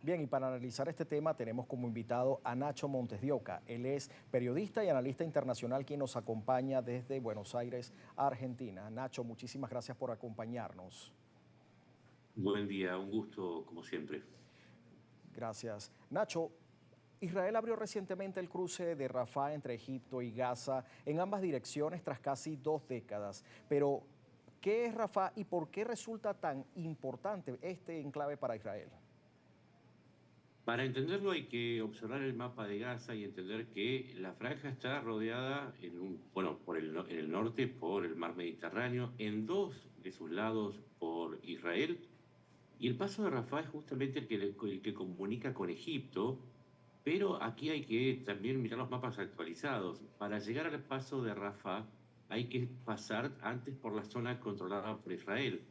Bien, y para analizar este tema tenemos como invitado a Nacho Montes de Oca. Él es periodista y analista internacional quien nos acompaña desde Buenos Aires, Argentina. Nacho, muchísimas gracias por acompañarnos. Buen día, un gusto como siempre. Gracias. Nacho, Israel abrió recientemente el cruce de Rafah entre Egipto y Gaza en ambas direcciones tras casi 2 décadas. Pero, ¿qué es Rafah y por qué resulta tan importante este enclave para Israel? Para entenderlo hay que observar el mapa de Gaza y entender que la franja está rodeada en el norte por el mar Mediterráneo, en dos de sus lados por Israel, y el paso de Rafah es justamente el que comunica con Egipto, pero aquí hay que también mirar los mapas actualizados. Para llegar al paso de Rafah hay que pasar antes por la zona controlada por Israel.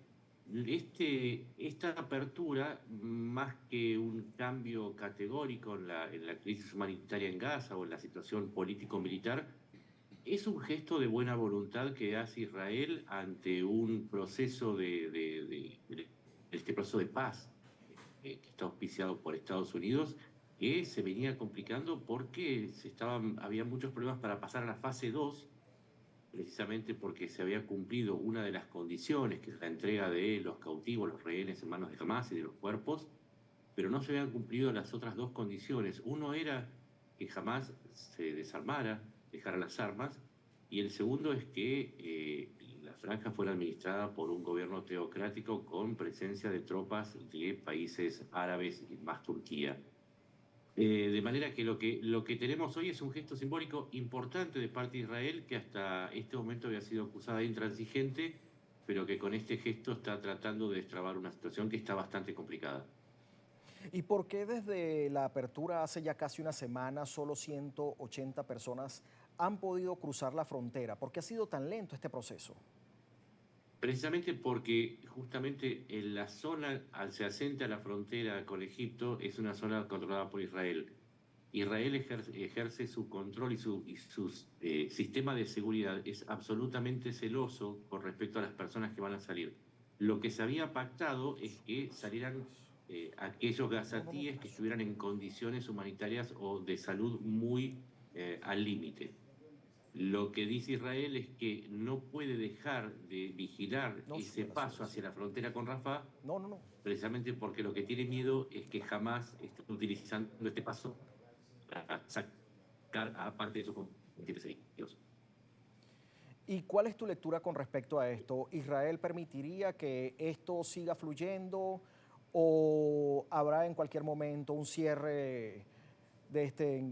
Esta apertura, más que un cambio categórico en la crisis humanitaria en Gaza o en la situación político-militar, es un gesto de buena voluntad que hace Israel ante un proceso de este proceso de paz que está auspiciado por Estados Unidos, que se venía complicando porque había muchos problemas para pasar a la fase 2, precisamente porque se había cumplido una de las condiciones, que es la entrega de los cautivos, los rehenes en manos de Hamas y de los cuerpos, pero no se habían cumplido las otras dos condiciones. Uno era que Hamas se desarmara, dejara las armas, y el segundo es que la franja fuera administrada por un gobierno teocrático con presencia de tropas de países árabes y más Turquía. De manera que lo que tenemos hoy es un gesto simbólico importante de parte de Israel, que hasta este momento había sido acusada de intransigente, pero que con este gesto está tratando de destrabar una situación que está bastante complicada. ¿Y por qué desde la apertura hace ya casi una semana solo 180 personas han podido cruzar la frontera? ¿Por qué ha sido tan lento este proceso? Precisamente porque justamente en la zona adyacente a la frontera con Egipto es una zona controlada por Israel. Israel ejerce su control y su sistema de seguridad es absolutamente celoso con respecto a las personas que van a salir. Lo que se había pactado es que salieran aquellos No, no, no, ¿qué gazatíes que pasó? estuvieran en condiciones humanitarias o de salud muy al límite. Lo que dice Israel es que no puede dejar de vigilar No, ese sube la paso sube, sí. hacia la frontera con Rafah, No, no, no. precisamente porque lo que tiene miedo es que jamás esté utilizando este paso para sacar a parte de sus combatientes heridos. ¿Y cuál es tu lectura con respecto a esto? ¿Israel permitiría que esto siga fluyendo o habrá en cualquier momento un cierre de este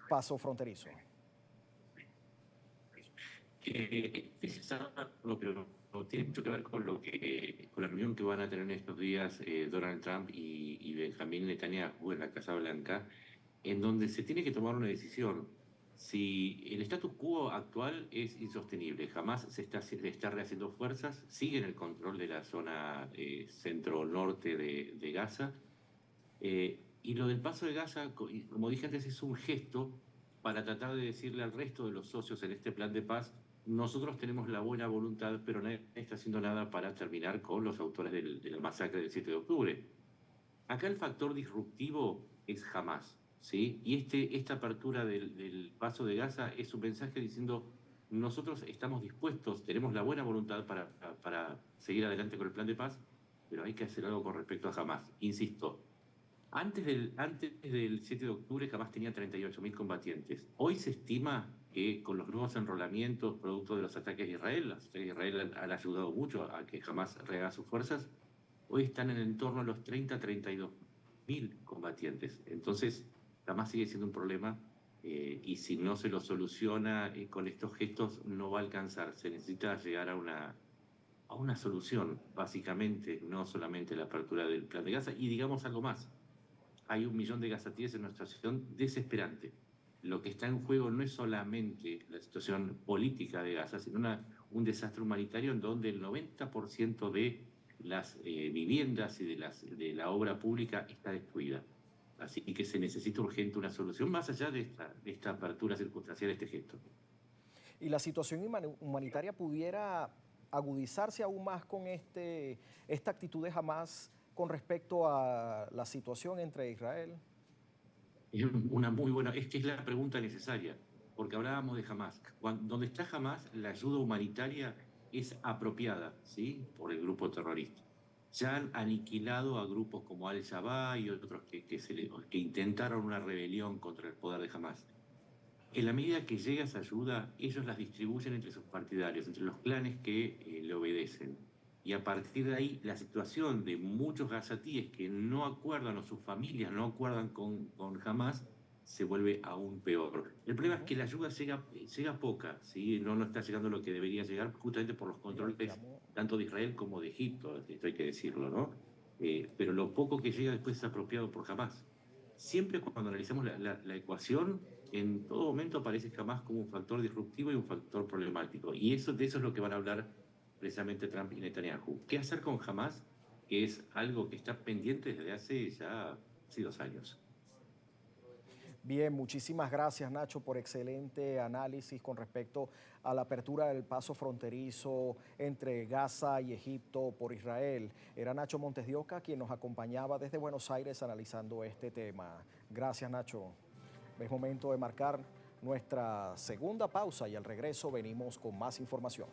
paso fronterizo? Pero tiene mucho que ver con con la reunión que van a tener estos días Donald Trump y Benjamín Netanyahu en la Casa Blanca, en donde se tiene que tomar una decisión. Si el status quo actual es insostenible, jamás se está rehaciendo fuerzas, sigue en el control de la zona centro-norte de Gaza, y lo del paso de Gaza, y como dije antes, es un gesto para tratar de decirle al resto de los socios en este plan de paz: nosotros tenemos la buena voluntad, pero nadie está haciendo nada para terminar con los autores de la masacre del 7 de octubre. Acá el factor disruptivo es Hamas, ¿sí? Y esta apertura del paso de Gaza es un mensaje diciendo: nosotros estamos dispuestos, tenemos la buena voluntad para seguir adelante con el plan de paz, pero hay que hacer algo con respecto a Hamas. Insisto, antes del 7 de octubre jamás tenía 38.000 combatientes. Hoy se estima que con los nuevos enrolamientos producto de los ataques de Israel, los ataques de Israel han ayudado mucho a que jamás rehaga sus fuerzas, hoy están en torno a los 32.000 combatientes. Entonces, jamás sigue siendo un problema, y si no se lo soluciona con estos gestos no va a alcanzar. Se necesita llegar a una solución, básicamente, no solamente la apertura del plan de Gaza. Y digamos algo más: hay 1 millón de gazatíes en una situación desesperante. Lo que está en juego no es solamente la situación política de Gaza, sino un desastre humanitario en donde el 90% de las viviendas y de la obra pública está destruida. Así que se necesita urgente una solución más allá de esta apertura circunstancial, de este gesto. Y la situación humanitaria pudiera agudizarse aún más con esta actitud de Hamas con respecto a la situación entre Israel? Es una muy buena, es que es la pregunta necesaria, porque hablábamos de Hamas. Donde está Hamas, la ayuda humanitaria es apropiada, ¿sí? Por el grupo terrorista. Ya han aniquilado a grupos como Al-Shabaab y otros que intentaron una rebelión contra el poder de Hamas. En la medida que llega esa ayuda, ellos las distribuyen entre sus partidarios, entre los clanes que le obedecen. Y a partir de ahí, la situación de muchos gazatíes que no acuerdan o sus familias no acuerdan con Hamas se vuelve aún peor. El problema es Ujú. que la ayuda llega poca, ¿sí? No está llegando lo que debería llegar justamente por los Mira, controles tanto de Israel como de Egipto, esto hay que decirlo, ¿no? Pero lo poco que llega después es apropiado por Hamas. Siempre cuando analizamos la ecuación, en todo momento aparece Hamas como un factor disruptivo y un factor problemático. Y de eso es lo que van a hablar precisamente Trump y Netanyahu. ¿Qué hacer con Hamas? Que es algo que está pendiente desde hace ya casi 2 años. bien, muchísimas gracias Nacho por excelente análisis con respecto a la apertura del paso fronterizo entre Gaza y Egipto por Israel. Era Nacho Montes de Oca quien nos acompañaba desde Buenos Aires analizando este tema. Gracias Nacho. Es momento de marcar nuestra segunda pausa y al regreso venimos con más información.